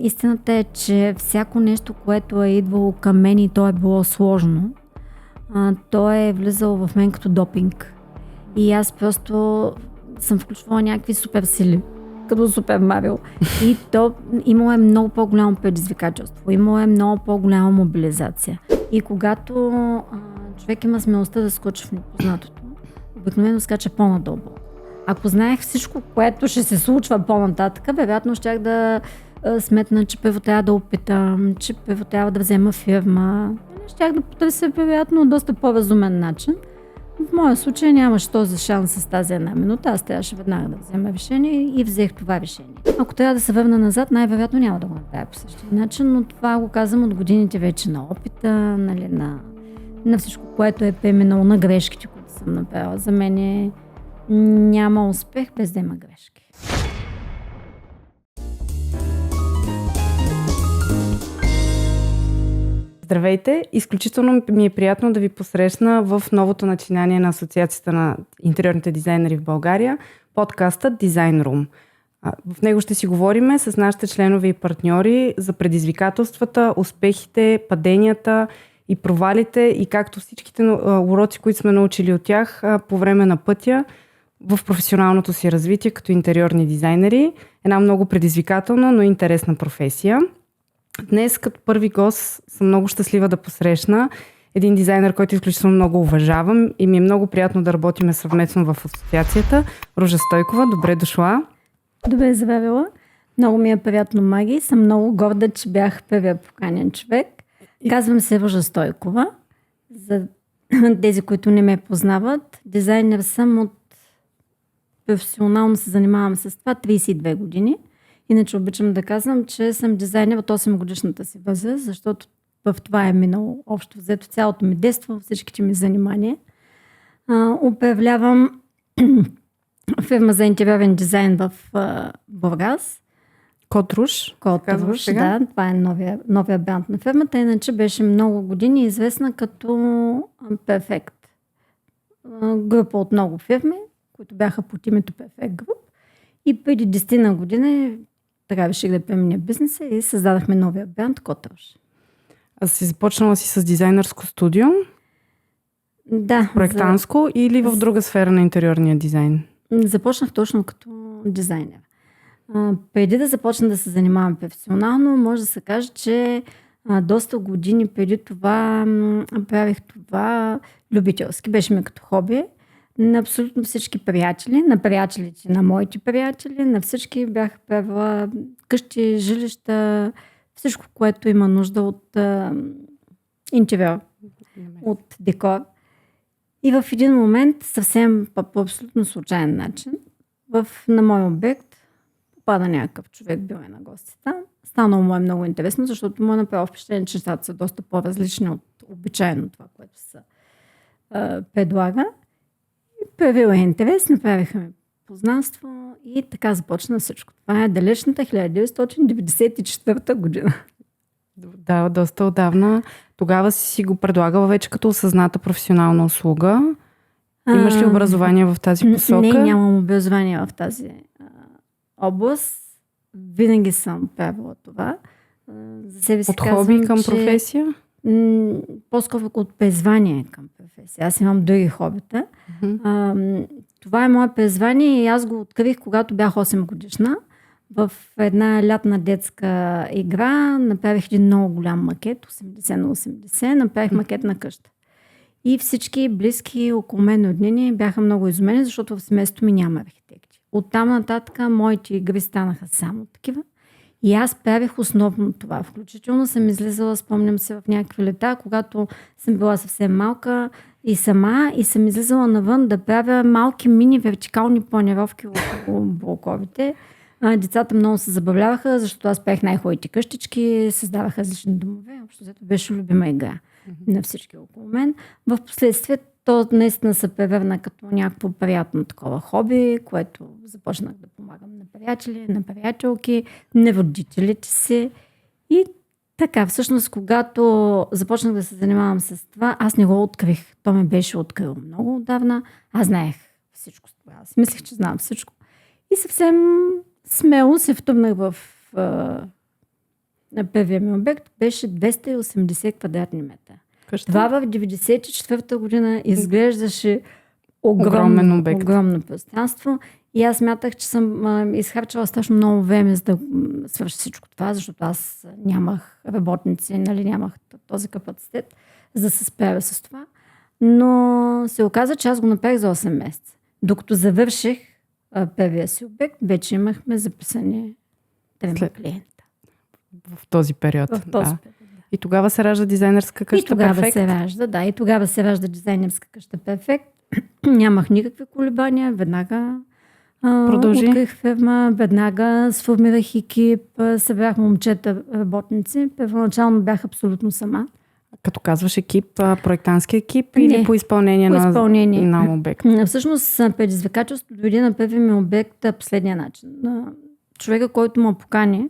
Истината е, че всяко нещо, което е идвало към мен и то е било сложно, то е влизало в мен като допинг. И аз просто съм включвала някакви супер сили, като Супер Марио. И то имало е много по-голямо предизвикателство, имало е много по-голяма мобилизация. И когато човек има смелостта да скочи в непознатото, обикновено скача по-надълбоко. Ако знаех всичко, което ще се случва по-нататък, вероятно щях да сметна, че първо трябва да опитам, че първо трябва да взема фирма. Щях да потърся, вероятно, доста по-разумен начин. В моя случай нямаше този шанс с тази една минута. Аз трябваше веднага да взема решение и взех това решение. Ако трябва да се върна назад, най-вероятно няма да го направя по същия начин, но това го казвам от годините вече на опита, нали, на всичко, което е преминало, на грешките, които съм направила. За мен няма успех без да има грешки. Здравейте! Изключително ми е приятно да ви посрещна в новото начинание на Асоциацията на интериорните дизайнери в България, подкастът Design Room. В него ще си говорим с нашите членове и партньори за предизвикателствата, успехите, паденията и провалите и както всичките уроци, които сме научили от тях по време на пътя в професионалното си развитие като интериорни дизайнери. Една много предизвикателна, но интересна професия. Днес като първи гост съм много щастлива да посрещна един дизайнер, който изключително много уважавам и ми е много приятно да работим съвместно в асоциацията. Ружа Стойкова, добре дошла. Добре заварила. Много ми е приятно, Маги. Съм много горда, че бях първия поканен човек. Казвам се Ружа Стойкова. За тези, които не ме познават, дизайнер съм от професионално се занимавам с това 32 години. Иначе обичам да казвам, че съм дизайнер от 8 годишната си възраст, защото в това е минало общо взето цялото ми детство, всичките ми занимания. Управлявам фирма за интериорен дизайн в Бургас. Котруш, да, това е новия бранд на фирмата. Иначе беше много години известна като Перфект. Група от много фирми, които бяха под името Перфект Груп. И преди 10 на година трябваше да преминя бизнеса и създадахме новия бранд Котруш. А си започнала си с дизайнерско студио? Да. Проектанско или в друга сфера на интериорния дизайн? Започнах точно като дизайнер. Преди да започна да се занимавам професионално, може да се каже, че доста години преди това правих това любителски. Беше ми като хоби. На абсолютно всички приятели, на приятелите, на моите приятели, на всички бях правила къщи, жилища, всичко, което има нужда от интериор, от декор. И в един момент, съвсем по абсолютно случайен начин, на мой обект попада някакъв човек, бил е на гостите. Станало му е много интересно, защото му е направил впечатление, че нещата са доста по-различни от обичайно това, което се предлага. Проявила е интерес, направихме познанство и така започна всичко. Това е далечната 1994 година. Да, доста отдавна. Тогава си го предлагала вече като осъзната професионална услуга. Имаш ли образование в тази посока? Не, нямам образование в тази област. Винаги съм правила това. За себе си от хоби към професия? По-скоро от призвание към професия. Аз имам други хобита. Това е мое призвание и аз го открих, когато бях 8 годишна. В една лятна детска игра направих един много голям макет, 80 на 80, направих макет на къща. И всички близки около мен роднини бяха много изумени, защото в семейството ми няма архитекти. Оттам нататък моите игри станаха само такива. И аз правих основно това. Включително съм излизала, спомням се, в някакви лета, когато съм била съвсем малка и сама, и съм излизала навън да правя малки мини вертикални планировки около блоковете. Децата много се забавляваха, защото аз правих най-хубавите къщички, създавах различни домове. Общо взето беше любима игра на всички около мен. В последствие то наистина се превърна като някакво приятно такова хоби, което започнах да помагам на приятели, на приятелки, на родителите си. И така, всъщност, когато започнах да се занимавам с това, аз не го открих. То ме беше открило много отдавна. Аз знаех всичко. Аз мислех, че знам всичко. И съвсем смело се втурнах в на първия ми обект беше 280 квадратни метра. Къща? Това в 94-та година изглеждаше Огромен обект. огромно пространство. И аз смятах, че съм изхарчала страшно много време за да свърша всичко това, защото аз нямах работници, нали, нямах този капацитет, за да се справя с това. Но се оказа, че аз го направих за 8 месеца. Докато завърших първия си обект, вече имахме записани 3 клиента. В този период. В този период. И тогава се ражда дизайнерска къща И тогава Перфект. и тогава се ражда дизайнерска къща Перфект. Нямах никакви колебания. Веднага открих фирма, веднага сформирах екип, събрах момчета работници. Първоначално бях абсолютно сама. Като казваш екип, проектантски екип или по изпълнение на обект? Всъщност предизвикателството дойде на първи ми обект последния начин. Човека, който ме покани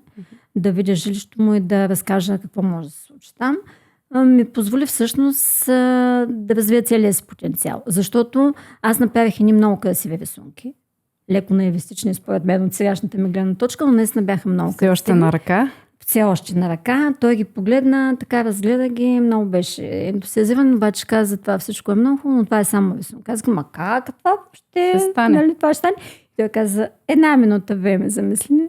да видя жилището му и да разкажа какво може да се случи там, ми позволи всъщност да развия целия си потенциал. Защото аз направих едни много красиви рисунки. Леко наивистични според мен от сегашната ми гледна точка, но наистина бяха много красиви. Все още на ръка? Все още на ръка. Той ги погледна, така разгледа ги, много беше ентусиазиран, обаче каза, това всичко е много хубаво, но това е само рисунок. Казах, ма как това ще стане? Нали, това ще стане? И той каза, 1 минута време за мислене.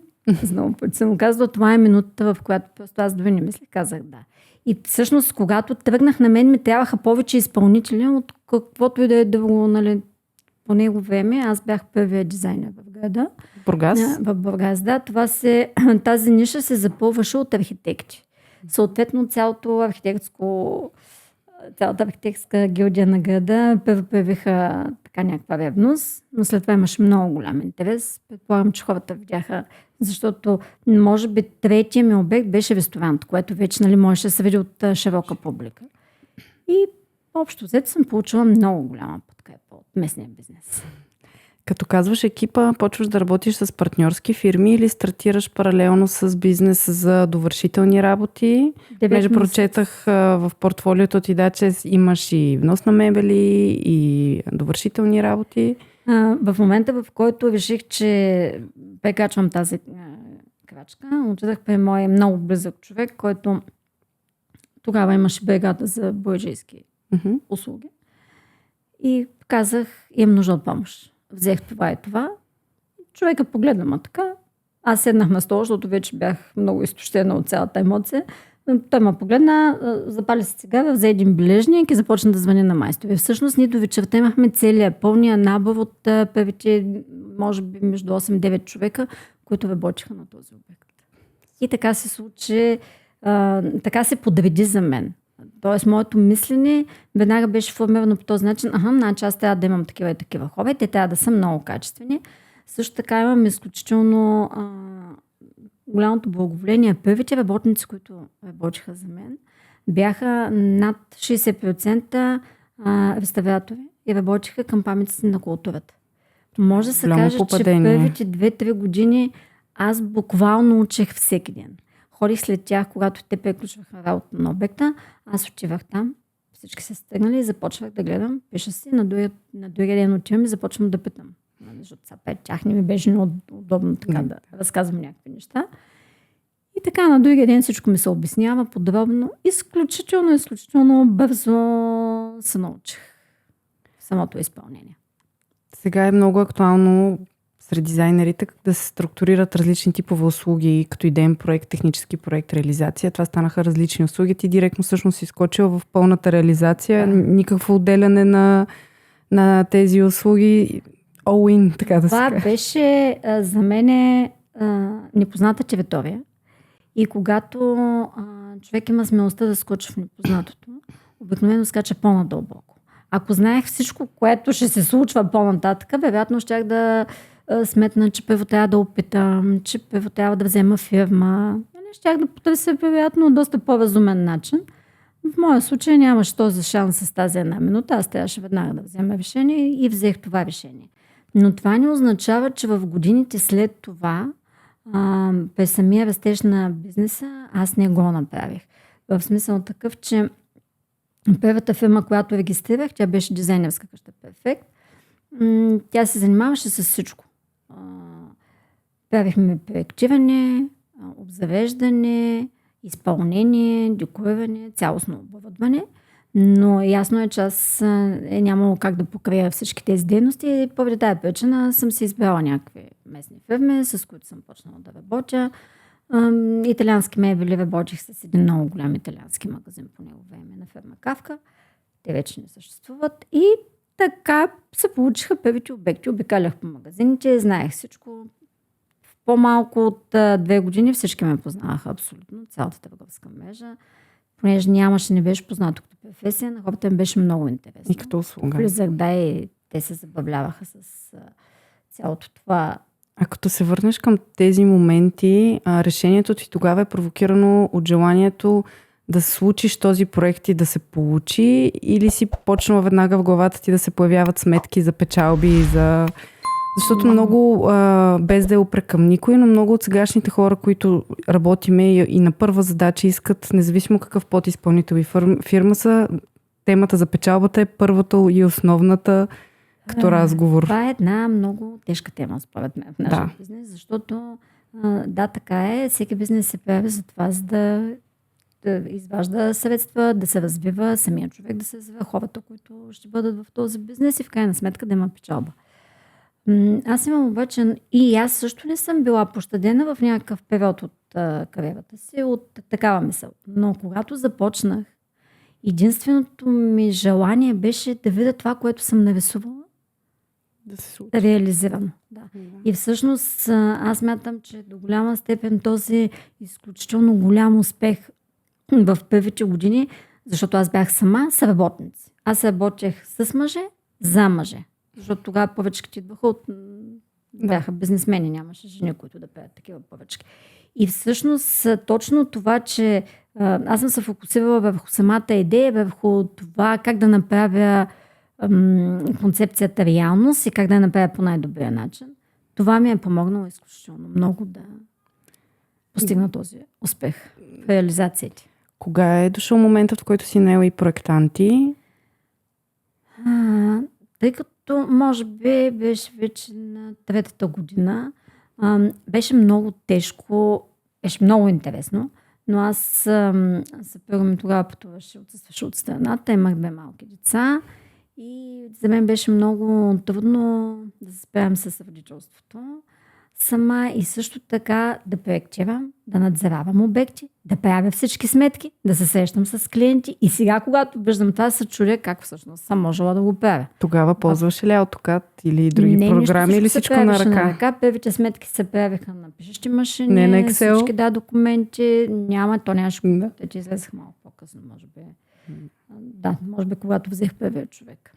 Много пъти съм казала, това е минутата, в която просто аз дори не мислех. Казах да. И всъщност, когато тръгнах, на мен ми трябваха повече изпълнители от каквото и да е друго, нали, по него време. Аз бях първия дизайнер в града. В Бургас? В Бургас, да. Тази ниша се запълваше от архитекти. Съответно, цялата архитектска гилдия на града първо появиха така някаква ревност, но след това имаше много голям интерес. Предполагам, че хората видяха, защото може би третия ми обект беше ресторант, което вече, нали, можеше да се види от широка публика. И общо взето съм получила много голяма подкрепа от местния бизнес. Като казваш екипа, почваш да работиш с партньорски фирми или стартираш паралелно с бизнес за довършителни работи? Между прочетах в портфолиото ти, да, че имаш и внос на мебели и довършителни работи. В момента, в който реших, че прекачвам тази крачка, отидах при мой много близък човек, който тогава имаше бригада за бояджийски услуги. И казах, имам нужда от помощ. Взех това и това. Човека погледна ма така. Аз седнах на стола, защото вече бях много изтощена от цялата емоция. Той ме погледна, запали се цигара, взе един бележник и започна да звъни на майстори. Всъщност ние до вечерта имахме пълния набор от първите, може би между 8-9 човека, които работиха на този обект. И така се случи, така се подреди за мен. Тоест, моето мислене веднага беше формирано по този начин. Значи аз трябва да имам такива и такива хора. Те трябва да са много качествени. Също така имам изключително голямото благоволение. Първите работници, които работиха за мен, бяха над 60% реставратори и работиха към паметници на културата. Може да се каже, че първите 2-3 години аз буквално учих всеки ден. Ходих след тях, когато те приключваха работа на обекта. Аз отивах там, всички се стегнали и започвах да гледам. Пиша си, на другия ден отивам и започвам да питам. Защото пред тях не ми беше неудобно така да разказвам някакви неща. И така на другия ден всичко ми се обяснява подробно. Изключително бързо се научих самото изпълнение. Сега е много актуално сред дизайнерите как да се структурират различни типове услуги, като идеен проект, технически проект, реализация. Това станаха различни услуги. Ти директно всъщност си изкочила в пълната реализация. Никакво отделяне на тези услуги. All in, така да се каже. Това беше за мен непозната територия. И когато човек има смелостта да скочи в непознатото, обикновено скача по-надълбоко. Ако знаех всичко, което ще се случва по-нататък, вероятно щях да сметна, че първо трябва да опитам, че първо трябва да взема фирма. Щях да потърся, вероятно, доста по-разумен начин. В моя случай нямаше този шанс с тази 1 минута. Аз трябваше веднага да взема решение и взех това решение. Но това не означава, че в годините след това, през самия растеж на бизнеса, аз не го направих. В смисъл такъв, че първата фирма, която регистрирах, тя беше дизайнерска къща Перфект. Тя се занимаваше с всичко. Правихме проектиране, обзавеждане изпълнение, декориране, цялостно оборудване. Но ясно е, че аз нямало как да покрия всички тези дейности и поради тази причина съм си избрала някакви местни фирми, с които съм почнала да работя. Италиански мебели работих с един много голям италиански магазин по него време на фирма Кавка. Те вече не съществуват и така се получиха първите обекти. Обикалях по магазините, знаех всичко. В по-малко от 2 години всички ме познаваха абсолютно, цялата търговска мрежа. Понеже не беше познато като професия, на хората им беше много интересно. И като услуга. Влизах, и те се забавляваха с цялото това. А като се върнеш към тези моменти, решението ти тогава е провокирано от желанието да случиш този проект и да се получи, или си почнала веднага в главата ти да се появяват сметки за печалби и за... Защото много, без да е упрек към никой, но много от сегашните хора, които работиме и на първа задача искат, независимо какъв подизпълнител и фирма са, темата за печалбата е първата и основната като разговор. Това е една много тежка тема, според мен, в нашия бизнес, защото така е, всеки бизнес се прави за това, за да изважда средства, да се развива самия човек, да се развива хората, които ще бъдат в този бизнес и в крайна сметка да има печалба. Аз имам обаче и аз също не съм била пощадена в някакъв период от кариерата си от такава мисъл. Но когато започнах, единственото ми желание беше да видя това, което съм нарисувала, да се случи. Реализирано. Да. И всъщност аз мятам, че до голяма степен този изключително голям успех в първите години, защото аз бях сама с работници. Аз работех с мъже, за мъже. Защото тогава поръчките идваха бяха бизнесмени, нямаше жени, които да правят такива поръчки. И всъщност точно това, че аз съм се фокусирала върху самата идея, върху това как да направя концепцията реалност и как да я направя по най-добрия начин. Това ми е помогнало изключително много да постигна този успех в реализацията. Кога е дошъл моментът, в който си наела и проектанти? Тъй като може би беше вече на 3-та година, беше много тежко, беше много интересно, но аз съпруга ми тогава пътуваше, отсъстваше от страната, имах 2 малки деца и за мен беше много трудно да се справям с родителството сама и също така да проектирам, да надзиравам обекти, да правя всички сметки, да се срещам с клиенти и сега, когато виждам това, се чудя как всъщност съм можела да го правя. Тогава ползваше ли AutoCAD или други програми или всичко на ръка? Първите сметки се правиха на пишещи машини, не на Excel. Всички документи, да ти излезах малко по-късно, може би. Може би когато взех първия човек.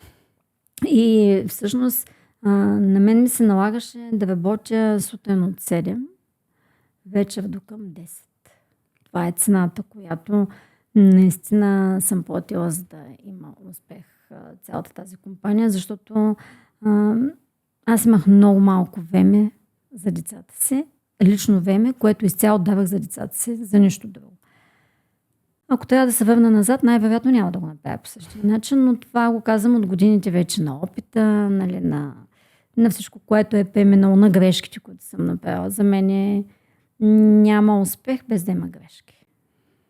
И всъщност на мен ми се налагаше да работя сутрин от 7, вечер до към 10. Това е цената, която наистина съм платила, за да има успех цялата тази компания, защото аз имах много малко време за децата си, лично време, което изцяло давах за децата си, за нищо друго. Ако трябва да се върна назад, най-вероятно няма да го направя по същия начин, но това го казвам от годините вече на опита, нали, на всичко, което е преминало, на грешките, които съм направила. За мен няма успех без да има грешки.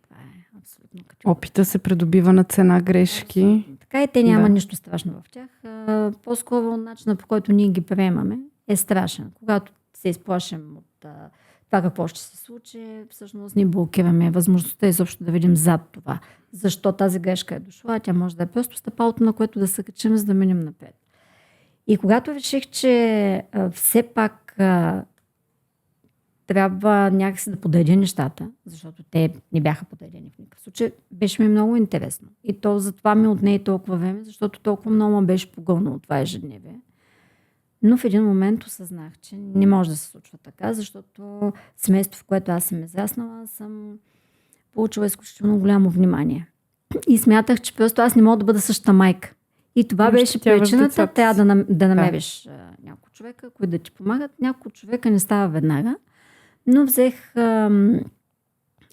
Това е абсолютно категорично. Опита се придобива на цена грешки. Абсолютно. Така и те няма нищо страшно в тях. По-скоро начинът, по който ние ги приемаме, е страшен. Когато се изплашим от това какво ще се случи, всъщност ни блокираме възможността изобщо да видим зад това. Защо тази грешка е дошла, тя може да е просто стъпалото, на което да се качим, за да минем напред. И когато реших, че все пак трябва някакси да подредя нещата, защото те не бяха подредени в никакъв случай, беше ми много интересно. И то затова ми отне и толкова време, защото толкова много ме беше погълнало това ежедневие. Но в един момент осъзнах, че не може да се случва така, защото семейство, в което аз съм израснала, съм получила изключително голямо внимание. И смятах, че просто аз не мога да бъда същата майка. И това беше причината, трябва да намериш няколко човека, които да ти помагат. Няколко човека не става веднага, но взех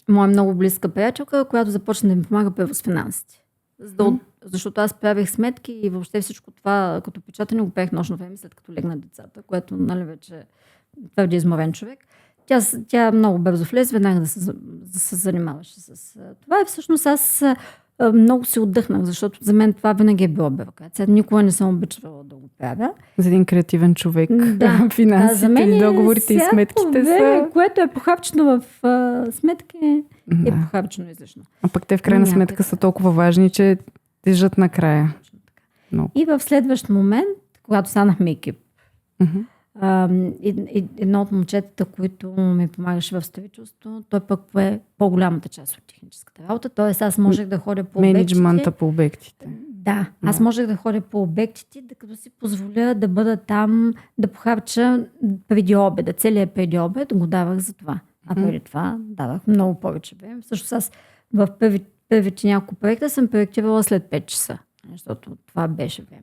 моя много близка приятелка, която започна да ми помага първо с финансите. Защото аз правих сметки и въобще всичко това, като печатане, го правих нощно време, след като легна децата, което, нали, вече твърде изморен човек. тя много бързо влезе, веднага да се занимаваше с това. И всъщност аз много се отдъхнах, защото за мен това винаги е било бюрокрация. Никога не съм обичала да го правя. За един креативен човек, финансите, за мен договорите и сметките са... което е похарчено в сметки, е похарчено излишно. А пък те в крайна сметка са толкова важни, че тежат накрая. И в следващ момент, когато станахме екип, едно от момчетата, които ми помагаше в строителство, той пък пое по-голямата част от техническата работа. Тоест аз можех да ходя по обектите. Менеджмента по обектите. Да, аз можех да ходя по обектите, да като си позволя да бъда там, да похарча преди обеда. Целият преди обед го давах за това. А преди това давах много повече време. Всъщност аз в първите няколко проекта съм проектирала след 5 часа, защото това беше време.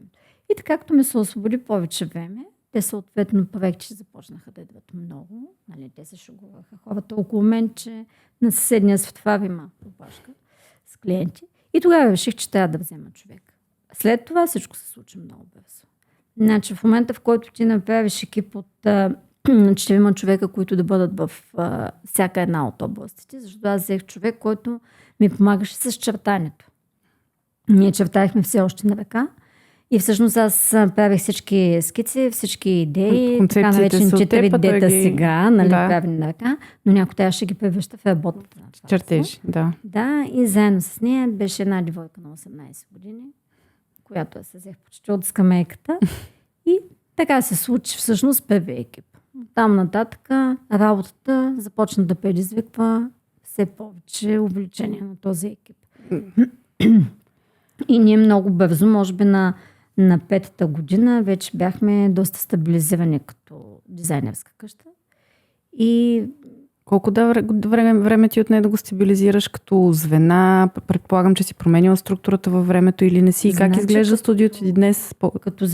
И така, както ми се освободи повече време, те съответно проекти започнаха да идват много. Нали, те се шугуваха хората около мен, че на съседния светофар има опашка с клиенти. И тогава реших, че трябва да взема човек. След това всичко се случи много бързо. Значи в момента, в който ти направиш екип от 4 човека, които да бъдат в всяка една от областите, защото аз взех човек, който ми помагаше с чертането. Ние чертахме все още на ръка. И всъщност аз правих всички скици, всички идеи, така наречени 4D-та сега, нали, правени на ръка, но някой трябваше ги превръща в работата. Чертежи, да. Да, и заедно с нея беше една девойка на 18 години, която се взех почти от скамейката. И така се случи всъщност първия екип. Там нататък работата започна да предизвиква все повече увеличение на този екип. И ние много бързо, може би на 5-та година, вече бяхме доста стабилизирани като дизайнерска къща. И колко време ти отне да го стабилизираш като звена? Предполагам, че си променила структурата във времето или не си? Как изглежда студиото ти днес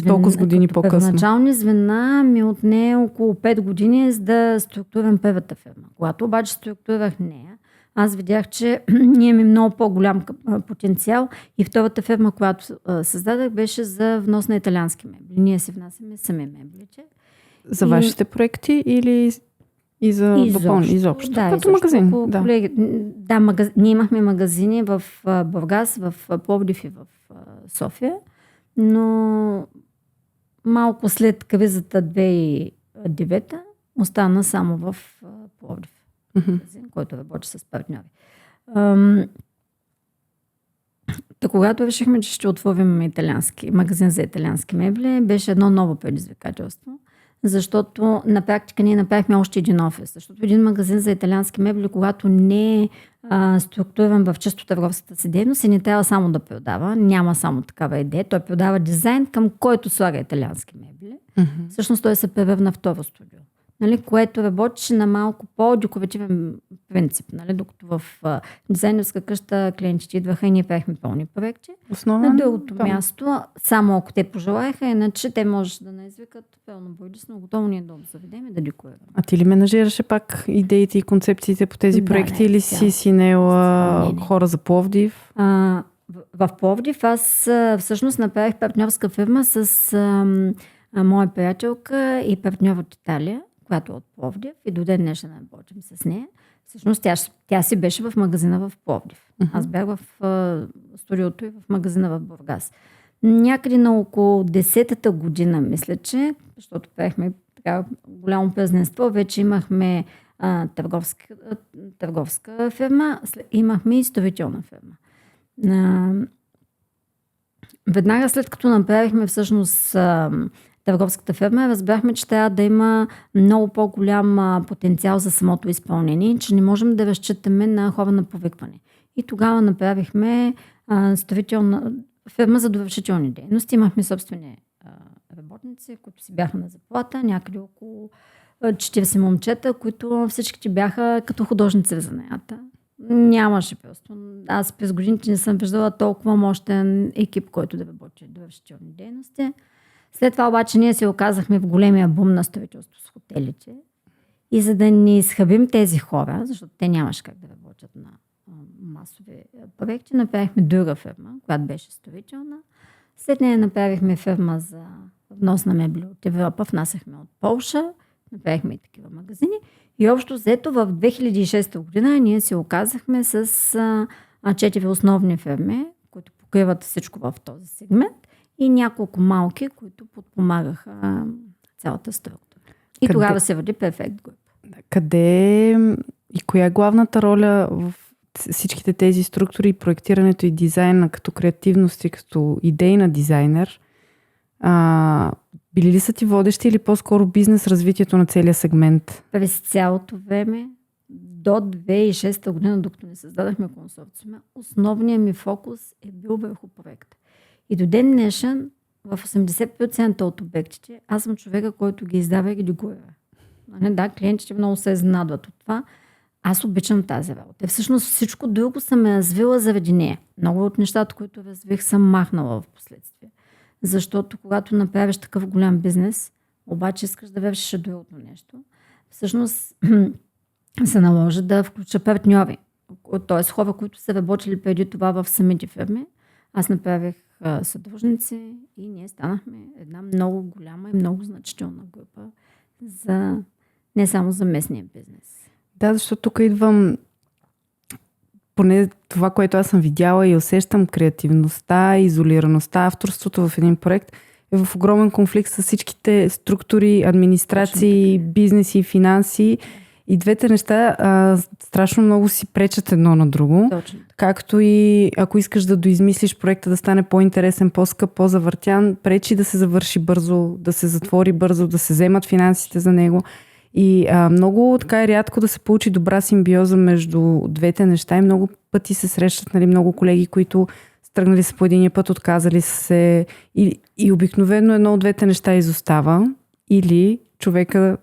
толкова с години по-късно? Първоначални звена ми отне около 5 години, за да структурирам първата фирма. Когато обаче структурирах нея, аз видях, че ние имаме много по-голям потенциал и втората фирма, която създадах, беше за внос на италиански мебли. Ние си внасяме сами меблите. За вашите проекти или и за допълнение? Изобщо. Да, като магазин. Ние имахме магазини в Бургас, в Пловдив и в София, но малко след кризата 2009 остана само в Пловдив. Магазин, който работи с партньори. Когато решихме, че ще отворим магазин за италиански мебли, беше едно ново предизвикателство, защото на практика ние направихме още един офис. Защото един магазин за италиански мебли, когато не е структуриран в чисто търговската си дейност, не трябва само да продава, няма само такава идея. Той продава дизайн, към който слага италиански мебли. Всъщност той се превърна в второ студио. Нали, което работеше на малко по-декоративен принцип. Нали, докато в дизайнерска къща клиентите идваха и ние правихме пълни проекти. На другото място, само ако те пожелаеха, иначе те можеше да не извикат пълно бойдисно, готово ние да заведем и да декорираме. А ти ли менажираше пак идеите и концепциите по тези проекти или си синела хора за Пловдив? В Пловдив аз всъщност направих партньорска фирма с моя приятелка и партньор от Италия, която е от Пловдив и до ден днешен работим с нея. Всъщност тя си беше в магазина в Пловдив. Аз бях в студиото и в магазина в Бургас. Някъде на около 10-та година, мисля, че, защото правихме така голямо празненство, вече имахме търговска фирма, имахме и строителна фирма. Веднага след като направихме всъщност търговската фирма, разбрахме, че трябва да има много по-голям потенциал за самото изпълнение, че не можем да разчитаме на хора на повикване. И тогава направихме строителна фирма за довършителни дейности. Имахме собствени работници, които си бяха на заплата, някъде около 40 момчета, които всичките бяха като художници в занаята. Нямаше просто. Аз през годините не съм виждала толкова мощен екип, който да работи довършителни дейности. След това обаче ние се оказахме в големия бум на строителство с хотелите. И за да не изхабим тези хора, защото те нямаше как да работят на масови проекти, направихме друга фирма, която беше строителна. След нея направихме фирма за внос на мебли от Европа, внасяхме от Полша, направихме и такива магазини. И общо взето в 2006 година ние се оказахме с 4 основни фирми, които покриват всичко в този сегмент и няколко малки, които подпомагаха цялата структура. И тогава се води Perfect Group. Къде и коя е главната роля в всичките тези структури, проектирането и дизайна като креативност и като идейна дизайнер? Били ли са ти водещи или по-скоро бизнес развитието на целия сегмент? През цялото време, до 2006 година, докато не създадахме консорциума, основният ми фокус е бил върху проекта. И до ден днешен, в 80% от обектите, аз съм човека, който ги издава и ги декорира. Да, клиентите много се изненадват от това. Аз обичам тази работа. Всъщност всичко друго съм развила заради нея. Много от нещата, които развих, съм махнала в последствие. Защото когато направиш такъв голям бизнес, обаче искаш да вършиш другото нещо, всъщност се наложи да включа партньори. Т.е. хора, които са работили преди това в самите фирми. Аз направих съдружници и ние станахме една много голяма и много значителна група не само за местния бизнес. Да, защото тук идвам поне това, което аз съм видяла и усещам, креативността, изолираността, авторството в един проект е в огромен конфликт с всичките структури, администрации, бизнеси, финанси. И двете неща страшно много си пречат едно на друго. Точно. Както и ако искаш да доизмислиш проекта да стане по-интересен, по-скъп, по-завъртян, пречи да се завърши бързо, да се затвори бързо, да се вземат финансите за него. И много така е рядко да се получи добра симбиоза между двете неща и много пъти се срещат много колеги, които тръгнали се по единия път, отказали се и обикновено едно от двете неща изостава или човека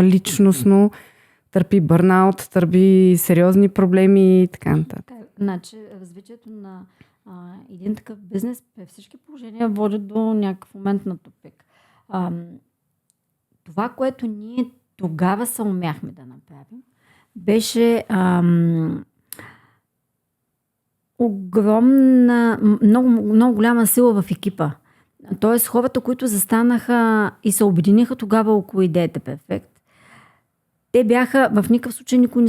личностно търпи бърнаут, търпи сериозни проблеми и така нататък. Значи развитието на един такъв бизнес при всички положения води до някакъв момент на тупик. Това, което ние тогава се умяхме да направим, беше огромна, много голяма сила в екипа. Тоест хората, които застанаха и се обединиха тогава около идеята Perfect, те бяха, в никакъв случай никой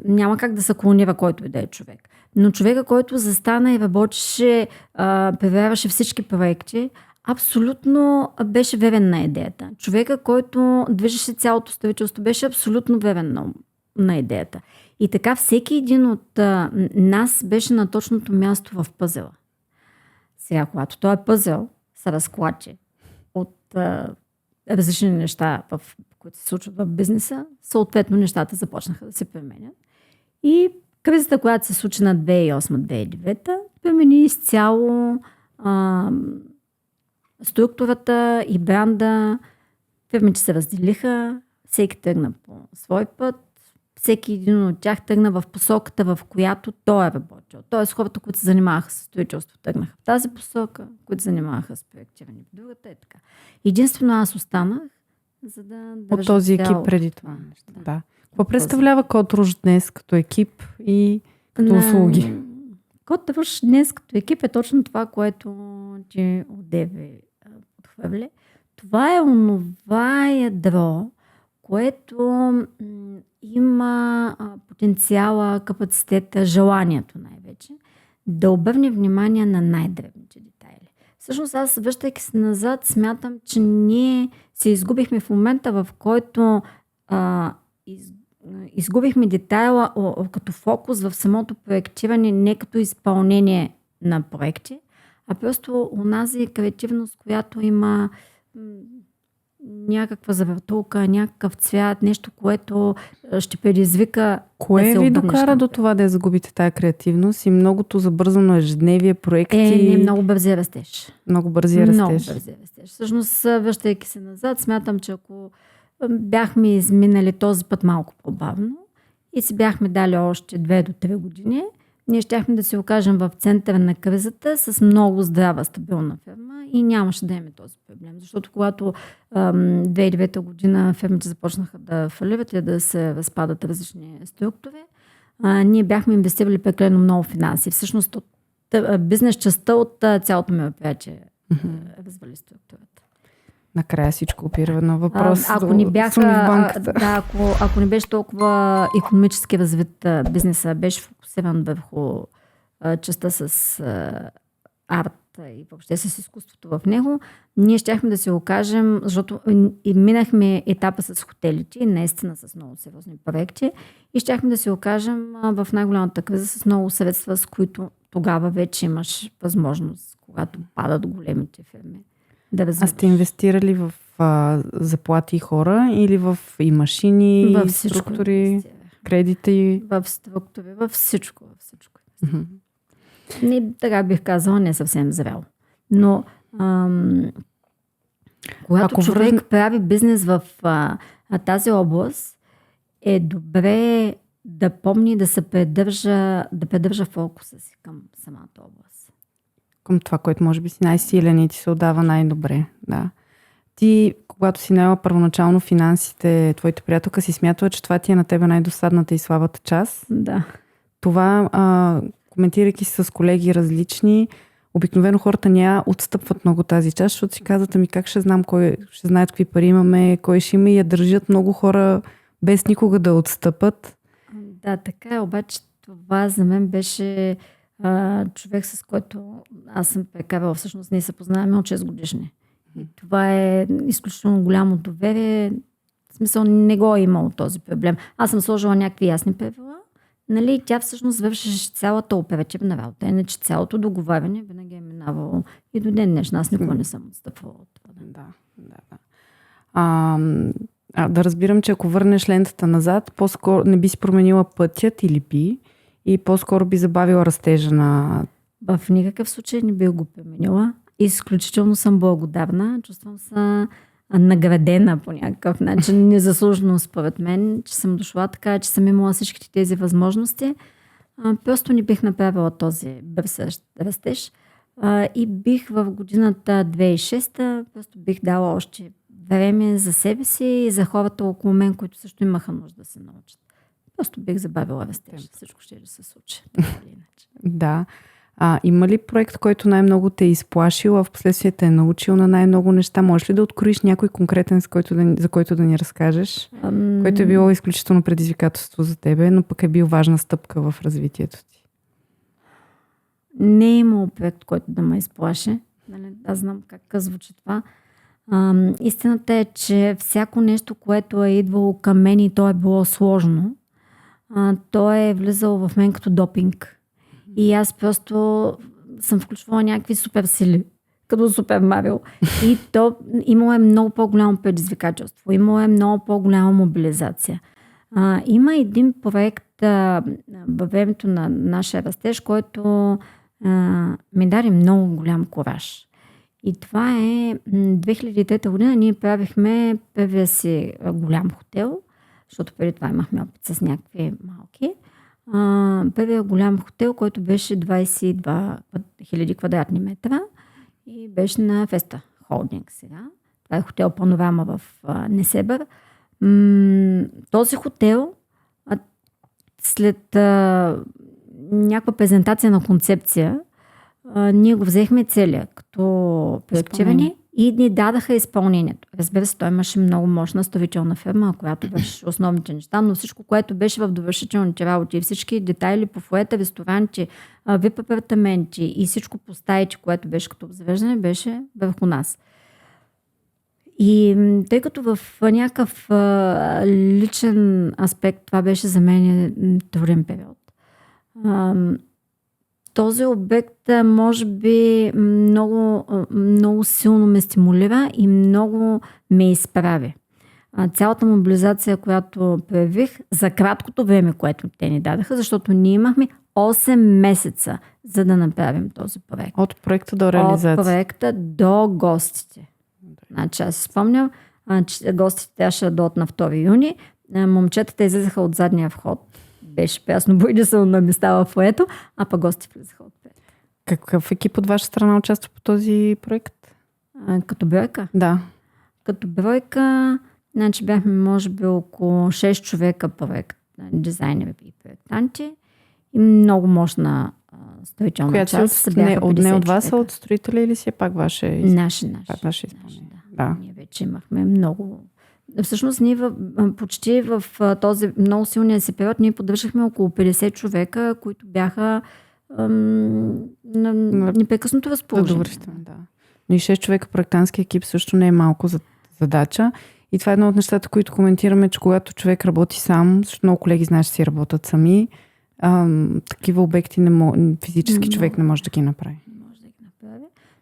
няма как да се клонира който и да е човек. Но човека, който застана и работеше, проверяваше всички проекти, абсолютно беше верен на идеята. Човека, който движеше цялото строителство, беше абсолютно верен на идеята. И така всеки един от нас беше на точното място в пъзела. Сега, когато този пъзел се разклати от различни неща, които се случват в бизнеса, съответно нещата започнаха да се променят. И кризата, която се случи на 2008-2009, промени изцяло структурата и бранда. Фирмите се разделиха, всеки тръгна по свой път, всеки един от тях тръгна в посоката, в която той е работил. Тоест хората, които се занимаваха с строителство, тръгнаха в тази посока, които се занимаваха с проектиране в другата и така. Единствено аз останах, за да от този екип преди това. Да. Какво представлява Кодружд днес като екип и като услуги? Кодружд днес като екип е точно това, което ти одеве подхвърли. Това е онова ядро, което има потенциала, капацитета, желанието най-вече да обърне внимание на най-дребните детайли. Всъщност аз, връщайки се назад, смятам, че ние се изгубихме в момента, в който изгубихме детайла като фокус в самото проектиране, не като изпълнение на проекти, а просто онази креативност, която има някаква завъртулка, някакъв цвят, нещо, което ще предизвика. Кое ви докара до това да я загубите тая креативност и многото забързано ежедневие, проекти? Много бързи растеж. Много бързи растеж. Всъщност, връщайки се назад, смятам, че ако бяхме изминали този път малко по-бавно и си бяхме дали още 2 до 3 години, ние щяхме да се окажем в центъра на кризата с много здрава, стабилна фирма и нямаше да имаме този проблем. Защото когато 2009 година фирмите започнаха да фалират и да се разпадат различни структури, ние бяхме инвестирали прекалено много финанси. Всъщност бизнес частта от цялото мероприятие развали структурата. Накрая всичко опира в едно въпрос. Ако не бяха, суми в банката. ако не беше толкова икономически развит бизнеса, беше фокусиран върху частта с арт и въобще с изкуството в него, ние щяхме да се окажем, защото и минахме етапа с хотелите, наистина с много сериозни проекти, и щяхме да се окажем в най-голямата криза с много средства, с които тогава вече имаш възможност, когато падат големите фирми, да развиваш. А сте инвестирали в заплати и хора или в и машини, Във и всичко структури, кредити? В структури, във всичко. Не, така бих казала, не съвсем зряло. Но когато човек прави бизнес в тази област, е добре да помни да се придържа фокуса си към самата област. Към това, което може би си най-силен и ти се отдава най-добре. Да. Ти, когато си наела първоначално финансите, твоята приятелка си смятала, че това ти е на тебе най-досадната и слабата част. Да. Това, коментирайки с колеги различни, обикновено хората няма отстъпват много тази част, защото си казват, ами как ще знам, кой ще знаят какви пари имаме, кой ще има, и я държат много хора без никога да отстъпат. Да, така е, обаче това за мен беше човек, с който аз съм прекарала, всъщност ние се познаваме от 6 годишни. И това е изключително голямо доверие. В смисъл, не го е имало този проблем. Аз съм сложила някакви ясни правила, нали, тя всъщност вършеше цялата оперативна работа. Иначе цялото договаряне винаги е минавало и до ден днешна. Аз никога не съм отстъпвала от това. Да разбирам, че ако върнеш лентата назад, по-скоро не би си променила пътят или би, и по-скоро би забавила растежа на... В никакъв случай не би го променила. Изключително съм благодарна. Чувствам се наградена по някакъв начин. Незаслужено според мен, че съм дошла така, че съм имала всичките тези възможности. Просто не бих направила този бърз растеж. И бих в годината 2006 просто бих дала още време за себе си и за хората около мен, които също имаха нужда да се научат. Просто бих забавила растеж. Всичко ще да се случи. Да. Има ли проект, който най-много те е изплашил, а в последствие те е научил на най-много неща? Можеш ли да откроиш някой конкретен, за който да ни разкажеш? Който е било изключително предизвикателство за тебе, но пък е бил важна стъпка в развитието ти? Не е имал проект, който да ме изплаши. Аз знам как звучи това. Истината е, че всяко нещо, което е идвало към мен и то е било сложно, то е влизало в мен като допинг. И аз просто съм включвала някакви супер сили, като Супер Марио. И то имало е много по-голямо предизвикателство, имало е много по-голяма мобилизация. Има един проект във времето на нашия растеж, който ми даде много голям кураж. И това е 2003 година. Ние правихме първия си голям хотел, защото преди това имахме опит с някакви малки. Първия голям хотел, който беше 22 000 квадратни метра и беше на Феста Холдинг сега. Това е хотел Панорама в Несебър. Този хотел след някаква презентация на концепция ние го взехме целия като проектиране и ни дадаха изпълнението. Разбира се, той имаше много мощна строителна фирма, която беше основните неща, но всичко, което беше в довършителните работи и всички детайли по фоета, ресторанти, вип апартаменти и всичко по стаите, което беше като обзавеждане, беше върху нас. И тъй като в някакъв личен аспект това беше за мен труден период. Този обект може би много силно ме стимулира и много ме изправи. Цялата мобилизация, която проявих за краткото време, което те ни дадаха, защото ние имахме 8 месеца, за да направим този проект. От проекта до реализация. От проекта до гостите. Значи аз си спомням, че гостите трябваше да дойдат на 2 юни. Момчетата излизаха от задния вход. Беше прясно бойдисано на места в фоето, а пък гости влизаха отпред. Какъв екип от ваша страна участва по този проект? Като бройка? Да. Като бройка, значи бяхме може би около 6 човека проект, дизайнери и проектанти и много мощна строителна част. От вас, а от строителя или си е пак ваше? Наше. Ваше изпълнение. Да. Ние вече имахме много. Всъщност ние почти в този много силния си период ние поддържахме около 50 човека, които бяха непрекъснато разположени. Да. Но и 6 човека проектантски екип също не е малко задача. И това е едно от нещата, които коментираме, че когато човек работи сам, защото много колеги знаеш, си работят сами, такива обекти физически човек не може да ги направи.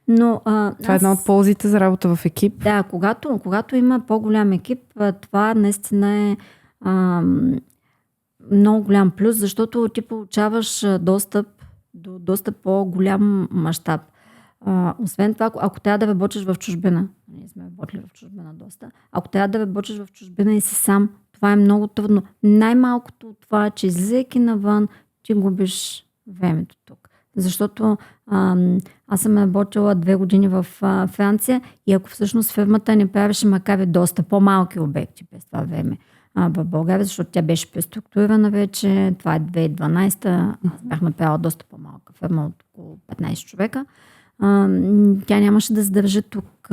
Но, това е една от ползите за работа в екип. Да, когато има по-голям екип, това наистина е много голям плюс, защото ти получаваш достъп до доста по-голям мащаб. Освен това, ако трябва да работиш в чужбина, ние сме работили в чужбина доста, ако трябва да работиш в чужбина и си сам, това е много трудно. Най-малкото от това, че излизайки навън, ти губиш времето тук. Защото аз съм работила 2 години в Франция и ако всъщност фирмата не правеше, макар и доста по-малки обекти през това време в България, защото тя беше преструктурирана вече, това е 2012, аз бях направила доста по-малка фирма от около 15 човека, тя нямаше да задържи тук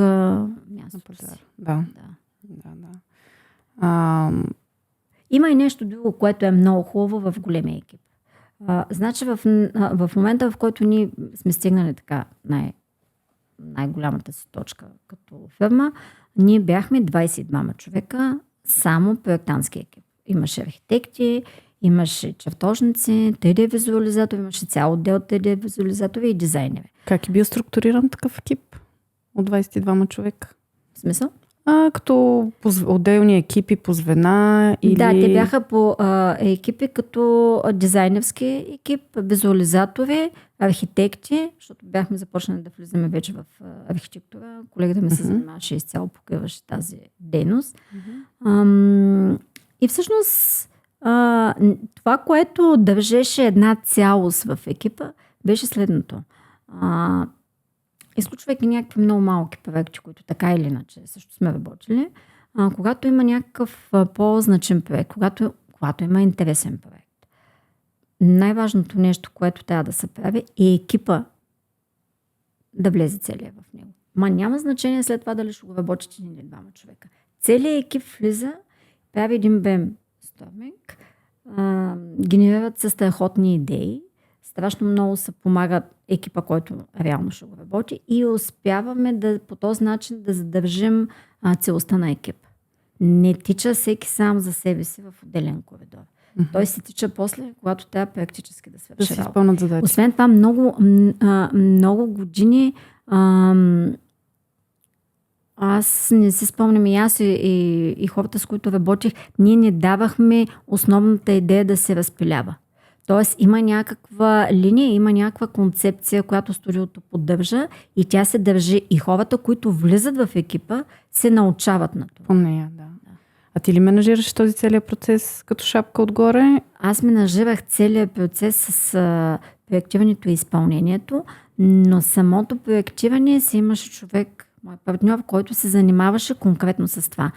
мястото си. Да. Има и нещо друго, което е много хубаво в големия екип. Значи в момента, в който ние сме стигнали така най-голямата си точка като фирма, ние бяхме 22 човека, само проектантски екип. Имаше архитекти, имаше чертожници, 3D визуализатори, имаше цял отдел 3D визуализатори и дизайнери. Как е бил структуриран такъв екип от 22 човека? В смисъл? Като отделни екипи по звена или... Да, те бяха по екипи като дизайнерски екип, визуализатори, архитекти, защото бяхме започнали да влизаме вече в архитектура. Колегата ми се занимаваше изцяло, покриваше тази дейност. И всъщност това, което държеше една цялост в екипа, беше следното. Изключвайки някакви много малки проекти, които така или иначе също сме работили, когато има някакъв по-значим проект, когато има интересен проект, най-важното нещо, което трябва да се прави, е екипа да влезе целия в него. Няма значение след това дали ще го работите един или 2 човека. Целият екип влиза, прави един брейнсторминг, генерират се страхотни идеи, страшно много се помага екипа, който реално ще го работи и успяваме по този начин да задържим целостта на екип. Не тича всеки сам за себе си в отделен коридор. Той се тича после, когато трябва практически да свърши работа. Освен това, много години аз не си спомням и аз и хората, с които работих, ние не давахме основната идея да се разпилява. Тоест има някаква линия, има някаква концепция, която студиото поддържа и тя се държи. И хората, които влизат в екипа, се научават на това. По нея, да. А ти ли менажираш този целият процес като шапка отгоре? Аз менажирах целият процес с проектирането и изпълнението, но самото проектиране си имаше човек, мой партньор, който се занимаваше конкретно с това.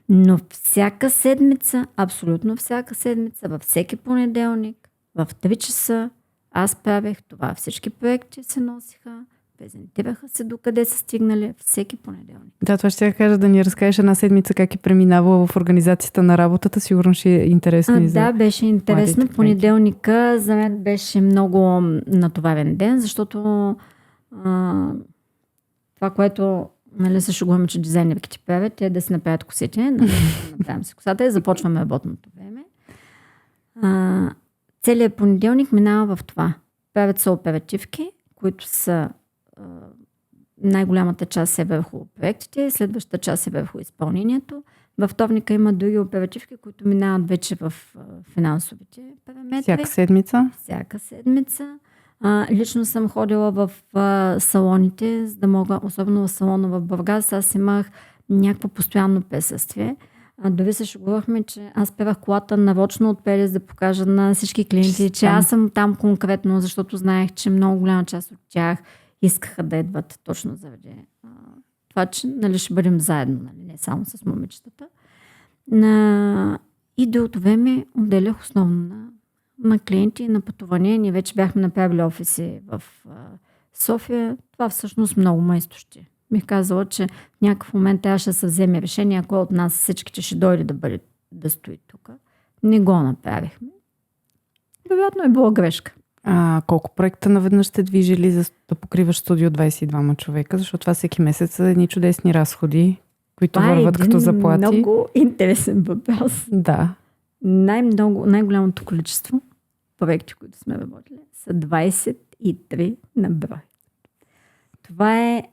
Но всяка седмица, абсолютно всяка седмица, във всеки понеделник, в 3 часа аз правех това. Всички проекти се носиха, презентираха се докъде са стигнали всеки понеделник. Да, това ще я кажа да ни разкажеш една седмица как е преминавала в организацията на работата. Сигурно ще е интересно. Да, беше интересно. Понеделника за мен беше много натоварен ден, защото това, което се шегуваме, че дизайнерките правят, е да си направят косите, направим си косата и започваме работното време. Целият понеделник минава в това. Правят се оперативки, които са най-голямата част е върху проектите, следващата част е върху изпълнението. Във вторника има други оперативки, които минават вече в финансовите параметри. Всяка седмица. Лично съм ходила в салоните, за да мога, особено в салона в Бургас, аз имах някакво постоянно присъствие. Дори се шегувахме, че аз певах колата нарочно от Перес да покажа на всички клиенти, че аз съм там конкретно, защото знаех, че много голяма част от тях искаха да идват точно заради това, че ще бъдем заедно, не само с момичетата. И другото време отделях основно на клиенти и на пътувания. Ние вече бяхме направили офиси в София. Това всъщност много ме изтощи. Бих казала, че в някакъв момент трябваше да се вземе решение, кой от нас всичките ще дойде да стои тук. Не го направихме. Вероятно е била грешка. Колко проекта наведнъж сте движили за да покриваш студио 22 човека? Защото това всеки месец са едни чудесни разходи, които върват като заплати. Това е много интересен въпрос. Да. Най-голямото количество проекти, които сме работили, са 23 на брой. Това е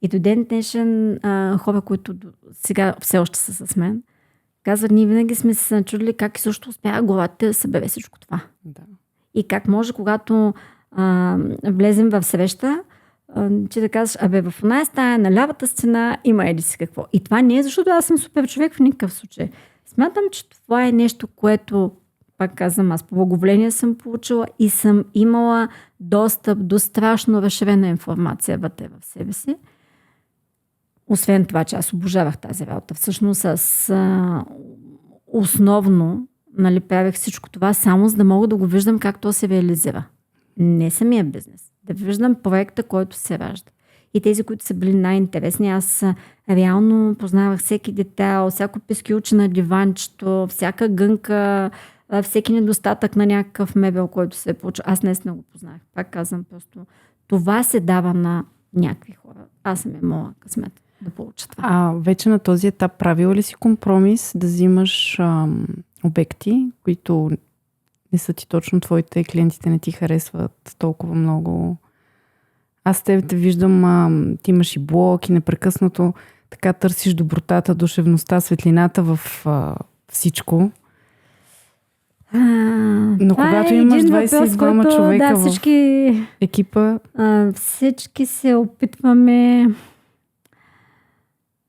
и до ден днешен хора, които сега все още са с мен, казват, ние винаги сме се начудили как и също успява главата да събере всичко това. Да. И как може, когато влезем в среща, че да кажеш, в оная стая на лявата стена има еди си какво. И това не е защото аз съм супер човек в никакъв случай. Смятам, че това е нещо, което, пак казвам, аз по благоволение съм получила и съм имала достъп до страшно разширена информация вътре в себе си. Освен това, че аз обожавах тази работа. Всъщност аз основно правих всичко това само за да мога да го виждам как то се реализира. Не самия бизнес. Да виждам проекта, който се ражда. И тези, които са били най-интересни, аз реално познавах всеки детайл, всяко пескилче на диванчето, всяка гънка, всеки недостатък на някакъв мебел, който се е получил. Аз наистина го познах. Пак казвам, просто това се дава на някакви хора. Аз съм имала късмет да получа това. Вече на този етап правила ли си компромис да взимаш обекти, които не са ти точно твоите, клиентите не ти харесват толкова много? Аз те виждам, ти имаш и блог и непрекъснато така търсиш добротата, душевността, светлината в всичко. Но когато имаш 22 човека в екипа... Всички се опитваме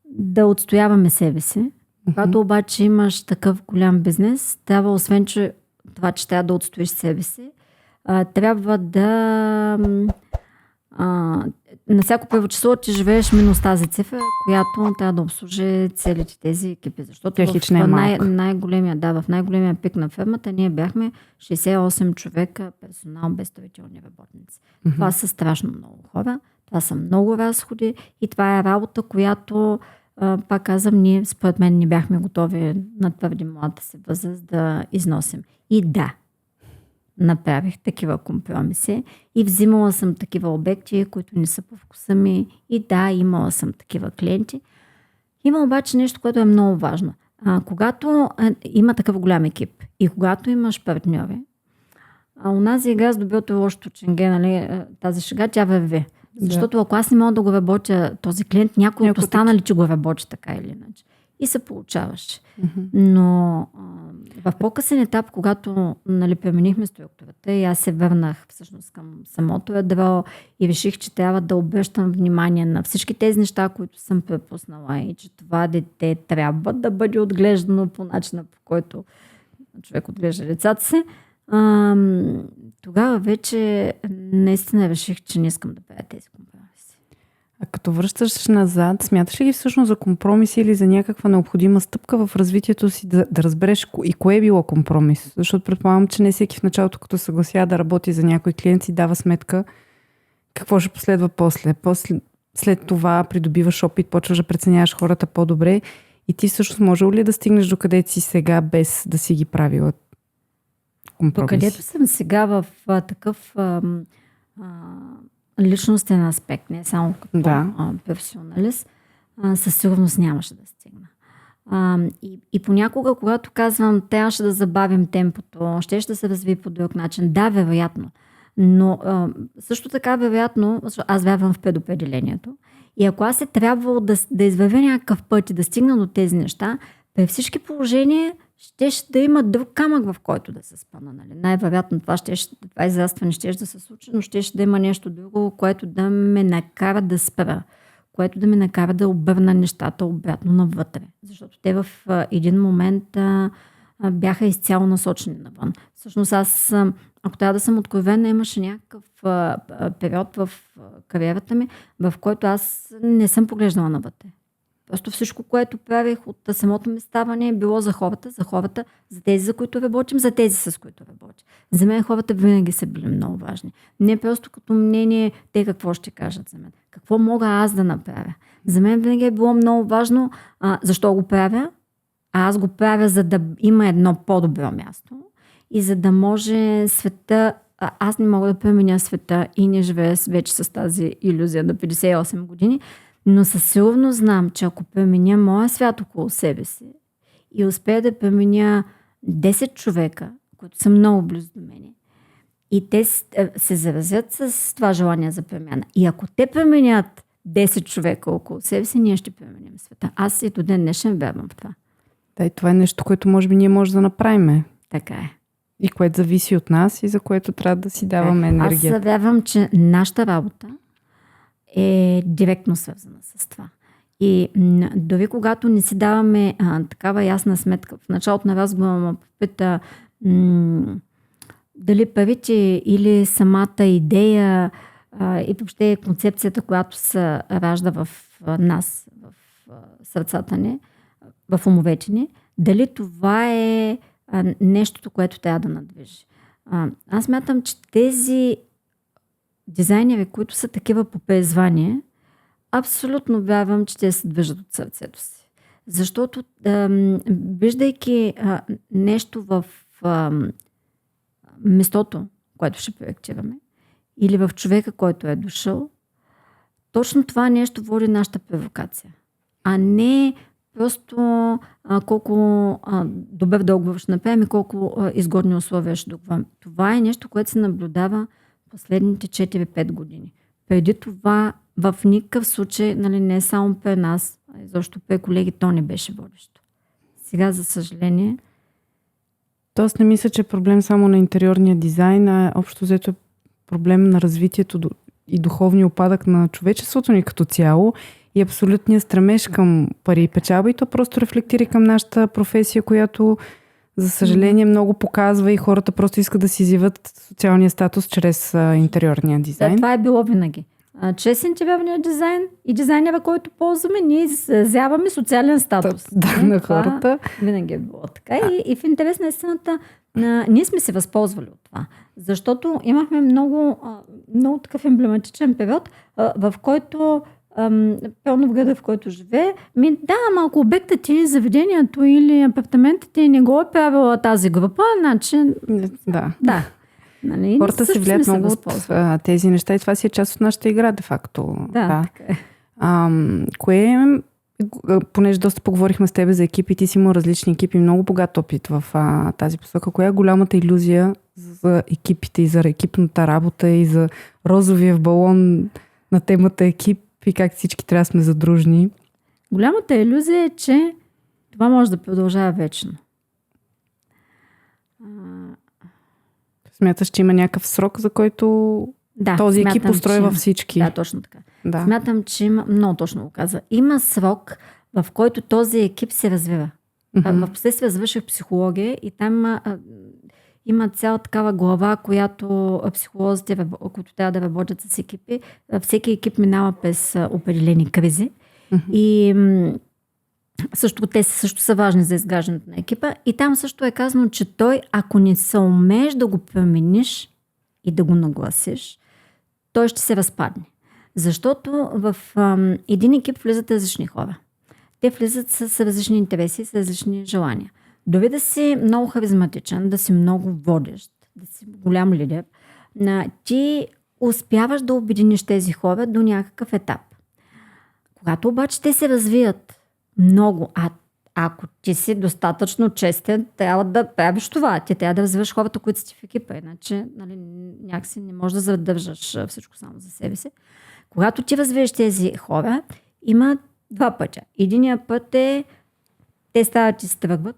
да отстояваме себе си. Когато обаче имаш такъв голям бизнес, трябва, освен че това, че трябва да отстоиш себе си, трябва да на всяко първо число ти живееш минус тази цифра, която трябва да обслужи целите тези екипи. Защото в най-големия пик на фирмата ние бяхме 68 човека персонал без строителни работници. Това са страшно много хора, това са много разходи и това е работа, която пак казвам, ние според мен не бяхме готови на твърди младата си възраст да износим. И да, направих такива компромиси и взимала съм такива обекти, които не са по вкуса ми. И да, имала съм такива клиенти. Има обаче нещо, което е много важно. Когато има такъв голям екип и когато имаш партньори, унази игра с доброто и лошото ченге, тази шега, тя върви. Защото ако аз не мога да го работя този клиент, някой от останали, че го работи така или иначе. И се получаваше. Но в по-късен етап, когато пременихме структурата и аз се върнах всъщност към самото ядро и реших, че трябва да обръщам внимание на всички тези неща, които съм препуснала и че това дете трябва да бъде отглеждано по начина, по който човек отглежда децата си, тогава вече наистина реших, че не искам да правя тези компромиси. А като връщаш назад, смяташ ли ги всъщност за компромиси или за някаква необходима стъпка в развитието си да разбереш и кое е било компромис? Защото предполагам, че не всеки в началото, като съглася да работи за някой клиент, си дава сметка какво ще последва после. След това придобиваш опит, почваш да преценяваш хората по-добре и ти всъщност можеш ли да стигнеш до където си сега, без да си ги правила компромис? Където съм сега в такъв личностен аспект, не само като професионалист, със сигурност нямаше да стигна. И понякога, когато казвам, трябваше да забавим темпото, ще се развие по друг начин, да, вероятно. Но също така, вероятно, аз вярвам в предопределението. И ако аз е трябвало да извървя някакъв път и да стигна до тези неща, при всички положения ще да има друг камък, в който да се спъна. Най-вероятно това израстване ще да се случи, но ще да има нещо друго, което да ме накара да спра, което да ме накара да обърна нещата обратно навътре. Защото те в един момент бяха изцяло насочени навън. Всъщност аз, ако трябва да съм откровена, имаше някакъв период в кариерата ми, в който аз не съм поглеждала навътре. Просто всичко, което правих от самото ми ставане, е било за хората, за тези, за които работим, за тези, с които работим. За мен хората винаги са били много важни. Не просто като мнение, те какво ще кажат за мен. Какво мога аз да направя? За мен винаги е било много важно защо го правя. Аз го правя, за да има едно по-добро място и за да може света... Аз не мога да променя света и не живея вече с тази илюзия на 58 години, но със сигурност знам, че ако променя моя свят около себе си и успея да променя 10 човека, които са много близо до мене, и те се заразят с това желание за промяна. И ако те променят 10 човека около себе си, ние ще променим света. Аз и до ден днешен вярвам в това. Да, и това е нещо, което може би ние може да направим. Така е. И което зависи от нас и за което трябва да си даваме енергия. Аз вярвам, че нашата работа е директно свързана с това. И дори когато не си даваме такава ясна сметка, в началото на разговора ме попита дали парите или самата идея и въобще концепцията, която се ражда в нас, в сърцата ни, в умовете ни, дали това е нещото, което трябва да надвижи. Аз мятам, че тези дизайнери, които са такива по призвание, абсолютно вярвам, че те се движат от сърцето си. Защото виждайки нещо в местото, което ще проектираме, или в човека, който е дошъл, точно това нещо води нашата провокация. А не просто колко добър договор ще направим и колко изгодни условия ще договорим. Това е нещо, което се наблюдава последните 4-5 години. Преди това в никакъв случай, нали, не само при нас, а и защо при колеги, то не беше водещо. Сега, за съжаление... Тоест не мисля, че е проблем само на интериорния дизайн, а общо взето е проблем на развитието и духовния опадък на човечеството ни като цяло и абсолютния стремеж към пари и печалба, и то просто рефлектира към нашата професия, която за съжаление много показва и хората просто искат да си изяват социалния статус чрез интериорния дизайн. Да, това е било винаги. Чрез интериорния дизайн и дизайнера, който ползваме, ние изявяваме социален статус. Да, на хората. Винаги е било така. И в интерес на истината, ние сме се възползвали от това. Защото имахме много такъв емблематичен период, в който пълно в града, в който живее. Ама ако обектът ти, заведението или апартаментът ти не го е правила тази група, значи... Да. Нали? Хората се влияят много от тези неща и това си е част от нашата игра, де факто. Да. Понеже доста поговорихме с тебе за екипи, ти си имал различни екипи, много богат опит в тази посока. Коя е голямата илюзия за екипите и за екипната работа и за розовия балон на темата екип и как всички трябва да сме задружни? Голямата илюзия е, че това може да продължава вечно. Смяташ, че има някакъв срок, за който този екип устройва всички? Да, точно така. Да. Смятам, че има, много точно го каза, има срок, в който този екип се развива. В последствие завърших психология и там има цяла такава глава, която психолозите, които трябва да работят с екипи, всеки екип минава през определени кризи. И също те също са важни за изграждането на екипа. И там също е казано, че той, ако не се умееш да го промениш и да го нагласиш, той ще се разпадне. Защото в един екип влизат различни хора. Те влизат с различни интереси, с различни желания. Дори да си много харизматичен, да си много водещ, да си голям лидер, ти успяваш да обединиш тези хора до някакъв етап. Когато обаче те се развият много, ако ти си достатъчно честен, трябва да правиш това. Ти трябва да развиваш хората, които си в екипа, иначе някакси не можеш да задържаш всичко само за себе си. Когато ти развиеш тези хора, има два пътя. Единият път е те стават и се тръгват,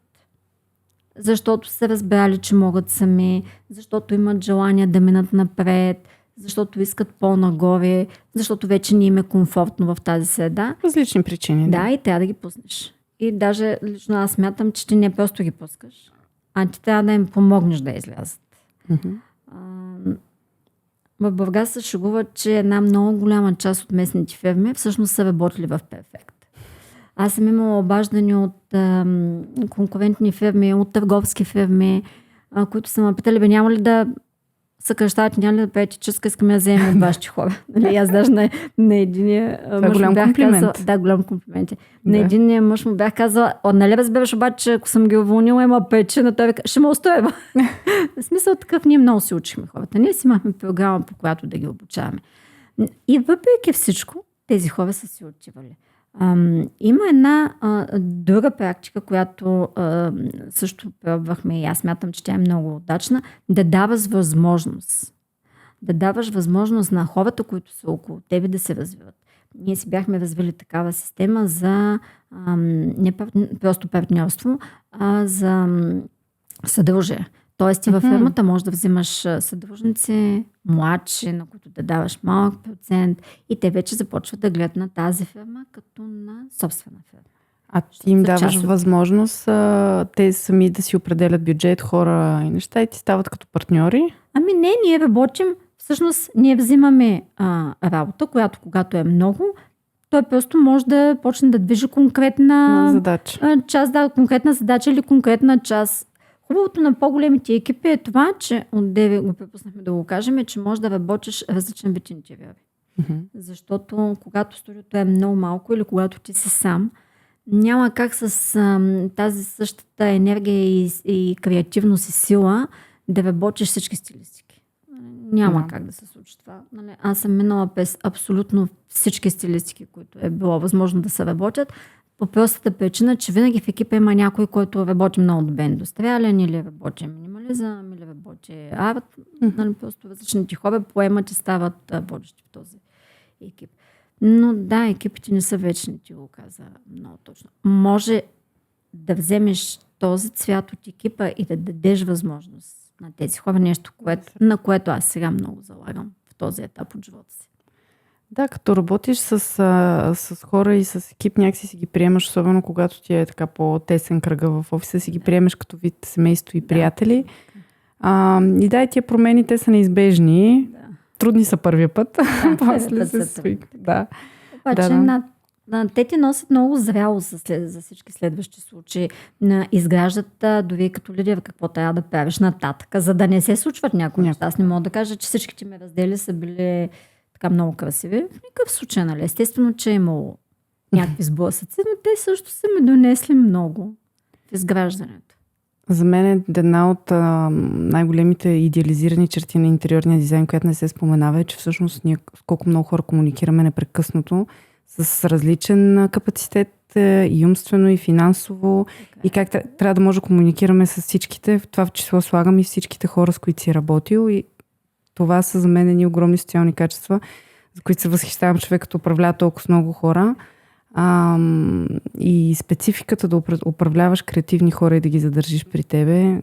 защото са разбрали, че могат сами, защото имат желание да минат напред, защото искат по-нагоре, защото вече не им е комфортно в тази среда. Различни причини. Да, и трябва да ги пуснеш. И даже лично аз смятам, че ти не просто ги пускаш, а ти трябва да им помогнеш да излязат. В Бургас се шегуват, че една много голяма част от местните фирми всъщност са работили в Перфект. Аз съм имала обаждани от конкурентни фирми, от търговски фирми, които са ме питали, няма ли да съкръщават, няма ли да пеете чистка, искаме да вземем от вашите хора. Нали, аз даже на единия мъж голям бях комплимент. Казала, да, голям комплимент. На единия мъж му бях казала, нали разбираш обаче, ако съм ги уволнила, има пече, но той вика, ще ме остоева. В смисъл такъв, ние много се учихме хората. Ние си имахме програма, по която да ги обучаваме. И въпреки всичко, тези хора са си отивали. Има една друга практика, която също пробвахме и аз смятам, че тя е много удачна, да даваш възможност. Да даваш възможност на хората, които са около тебе, да се развиват. Ние си бяхме развили такава система за не просто партньорство, а за съдружие. Тоест ти във фирмата можеш да взимаш съдружници, младши, на които да даваш малък процент и те вече започват да гледат на тази фирма като на собствена фирма. А ти им даваш възможност те сами да си определят бюджет, хора и неща и ти стават като партньори? Ами не, ние работим, всъщност ние взимаме работа, която когато е много, той просто може да почне да движи конкретна задача. Конкретна задача или конкретна част. Хубавото на по-големите екипи е това, че отдеве го препуснахме да го кажем, че можеш да работиш различен вид интервюри. Защото когато студиото е много малко или когато ти си сам, няма как с тази същата енергия и креативност и сила да работиш всички стилистики. Няма как да се случи това. Нали? Аз съм минала през абсолютно всички стилистики, които е било възможно да се работят. По простата причина, че винаги в екипа има някой, който работи много добре индустриален или работи минимализъм, или работи арт. Нали, просто различните хора поемат и стават водещи в този екип. Но да, екипите не са вечни, ти го каза много точно. Може да вземеш този цвят от екипа и да дадеш възможност на тези хора, нещо, на което аз сега много залагам в този етап от живота си. Да, като работиш с хора и с екип, някакси си ги приемаш, особено когато ти е така по-тесен кръга в офиса, си ги приемаш като вид семейство и приятели. И да, и тия промени, те са неизбежни. Да. Трудни са първия път. После се свик. Да. Обаче те ти носят много зрялост за всички следващи случаи. Изграждат дори като лидер какво трябва да правиш нататък, за да не се случват някои неща. Аз не мога да кажа, че всичките ми раздели са били така много красиви. В никакъв случай, нали? Естествено, че е имало някакви сблъсъци, но те също са ми донесли много в изграждането. За мен е една от най-големите идеализирани черти на интериорния дизайн, която не се споменава, е, че всъщност ние колко много хора комуникираме непрекъснато с различен капацитет и умствено, и финансово. И как трябва да може да комуникираме с всичките. В това в число слагам и всичките хора, с които си работил. И това са за мен едни огромни социални качества, за които се възхищавам човек, като управлява толкова много хора. И спецификата да управляваш креативни хора и да ги задържиш при тебе,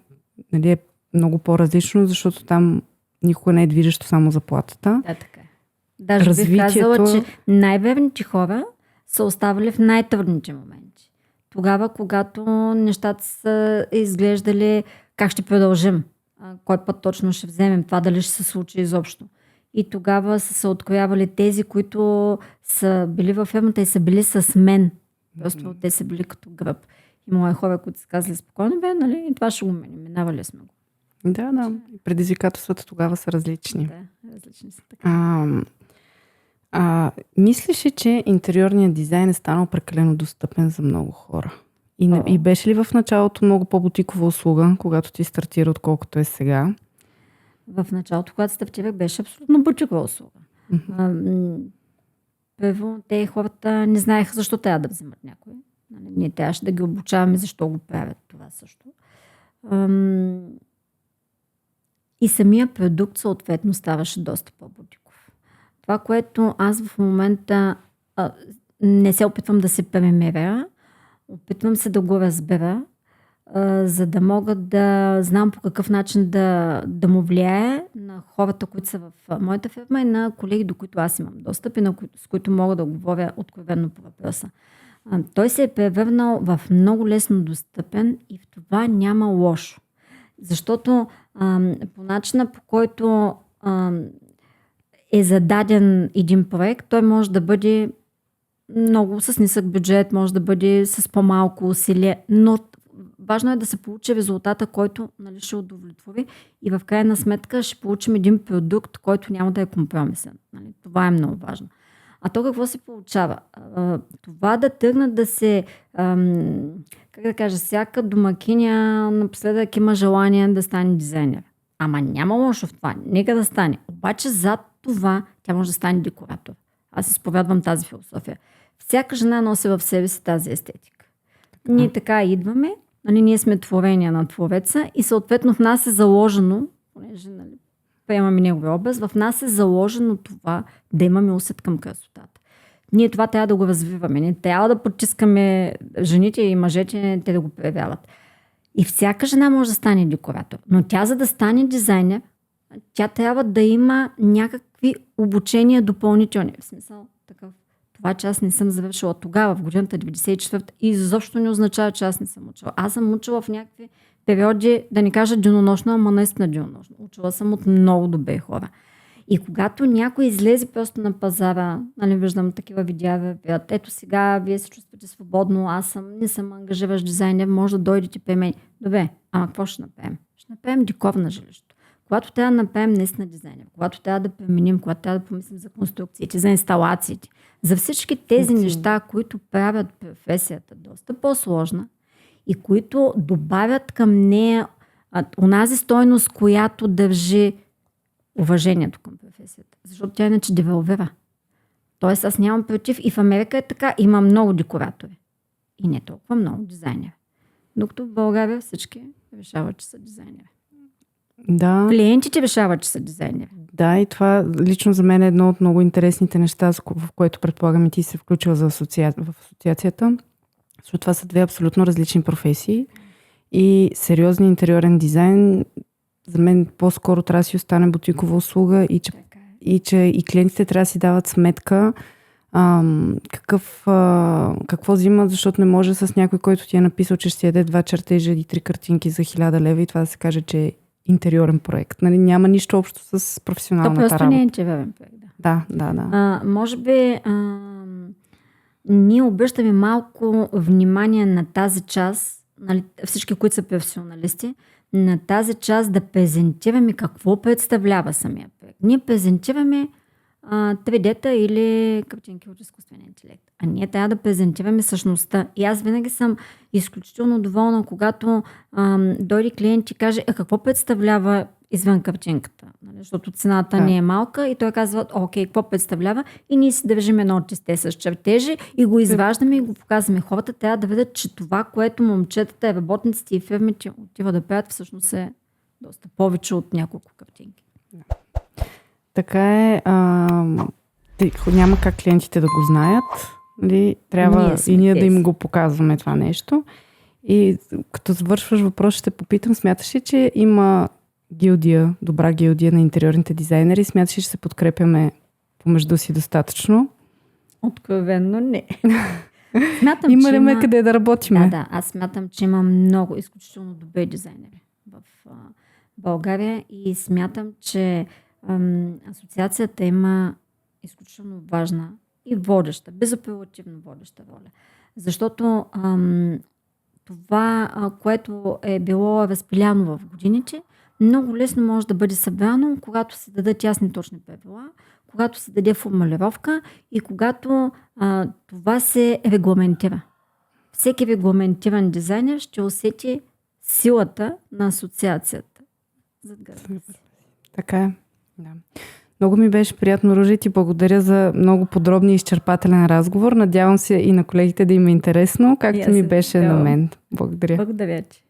нали, е много по-различно, защото там никога не е движещо само заплатата. Да, така е. Даже бих казала, че най-верните хора са оставали в най-трудните моменти. Тогава, когато нещата са изглеждали как ще продължим, кой път точно ще вземем, това дали ще се случи изобщо. И тогава са се откроявали тези, които са били във фирмата и са били с мен. Просто те са били като гръб. Имало е хора, които са казали спокойно, нали, и това ще го минавали сме го. Да. Предизвикателствата тогава са различни. Да, различни са така. Мислиш ли, че интериорният дизайн е станал прекалено достъпен за много хора? И беше ли в началото много по-бутикова услуга, когато ти стартира, отколкото е сега? В началото, когато стартирах, беше абсолютно бутикова услуга. Първо, те хората не знаеха защо трябва да вземат някой. Ние трябваше да ги обучаваме защо го правят това също. И самия продукт съответно ставаше доста по-бутиков. Това, което аз в момента не се опитвам да се премеря, опитвам се да го разбера, за да мога да знам по какъв начин да му влияе на хората, които са в моята фирма и на колеги, до които аз имам достъп и с които мога да говоря откровенно по въпроса. Той се е превърнал в много лесно достъпен и в това няма лошо. Защото по начина, по който е зададен един проект, той може да бъде много с нисък бюджет, може да бъде с по-малко усилие, но Важно е да се получи резултата, който ще удовлетвори и в крайна сметка ще получим един продукт, който няма да е компромисен. Това е много важно. А то какво се получава? Това да тръгнат да се, всяка домакиня напоследък има желание да стане дизайнер. Ама няма лошо в това. Нека да стане. Обаче зад това тя може да стане декоратор. Аз изповядвам тази философия. Всяка жена носи в себе си тази естетика. Ние така идваме, ние сме творения на Твореца и съответно в нас е заложено, понеже приемаме неговия образ, в нас е заложено това да имаме усет към красотата. Ние това трябва да го развиваме. Ние трябва да потискаме жените и мъжете, те да го проявяват. И всяка жена може да стане декоратор. Но тя, за да стане дизайнер, тя трябва да има някакви обучения допълнителни. В смисъл такъв. Това, че аз не съм завършила тогава, в годината 94-та, и изобщо не означава, че аз не съм учила. Аз съм учила в някакви периоди, да не кажа денонощно, ама наистина денонощно. Учила съм от много добри хора. И когато някой излезе просто на пазара, виждам такива видеа, ето сега вие се чувствате свободно, не съм ангажиращ дизайнер, може да дойдете при мен. Добре, ама какво ще направим? Ще направим декор на жилището. Когато трябва да направим наистина дизайнер, когато трябва да пременим, когато трябва да помислим за конструкциите, за инсталациите, за всички тези неща, които правят професията доста по-сложна и които добавят към нея онази стойност, която държи уважението към професията. Защото тя иначе девалвира. Тоест аз нямам против. И в Америка е така. Има много декоратори. И не толкова много дизайнери. Докато в България всички решават, че са дизайнери. Да. Клиентите решават, че са дизайнери. Да, и това лично за мен е едно от много интересните неща, в което предполагам и ти се включила в асоциацията. Защото това са две абсолютно различни професии. И сериозен интериорен дизайн за мен по-скоро трябва да си остане бутикова услуга и че и клиентите трябва да си дават сметка какво взимат, защото не може с някой, който ти е написал, че ще си яде 2 чертежа и 3 картинки за 1000 лева и това да се каже, че е интериорен проект. Няма нищо общо с професионалната работа. То просто не е интериорен проект. Да. Може би ние обръщаме малко внимание на тази част, всички, които са професионалисти, на тази част да презентираме какво представлява самия проект. Ние презентираме 3D-та или картинки от изкуствения интелект. А ние трябва да презентираме същността. И аз винаги съм изключително доволна, когато дойде клиент и каже, какво представлява извън картинката? Защото цената не е малка и той казва, окей, какво представлява? И ние си държим едно тесте с чертежи и го изваждаме и го показваме. Хората трябва да видят, че това, което момчетата, работниците и фирмите отива да правят, всъщност е доста повече от няколко картинки. Така е. Няма как клиентите да го знаят. Трябва и ние да им го показваме това нещо. И като завършваш въпрос, ще попитам, смяташ ли, че има добра гилдия на интериорните дизайнери? Смяташ ли, че се подкрепяме помежду си достатъчно? Откровенно не. Има ли ме къде да работиме? Да, аз смятам, че има много изключително добри дизайнери в България и смятам, че асоциацията има изключително важна и водеща, безапелативно водеща роля. Защото това, което е било разпиляно в годините, много лесно може да бъде събрано, когато се дадат ясни точни правила, когато се даде формулировка и когато това се регламентира. Всеки регламентиран дизайнер ще усети силата на асоциацията зад гърба си. Така е. Да. Много ми беше приятно, Ружи, ти благодаря за много подробния и изчерпателен разговор. Надявам се и на колегите да им е интересно, както ми беше на мен. Благодаря. Благодаря ти.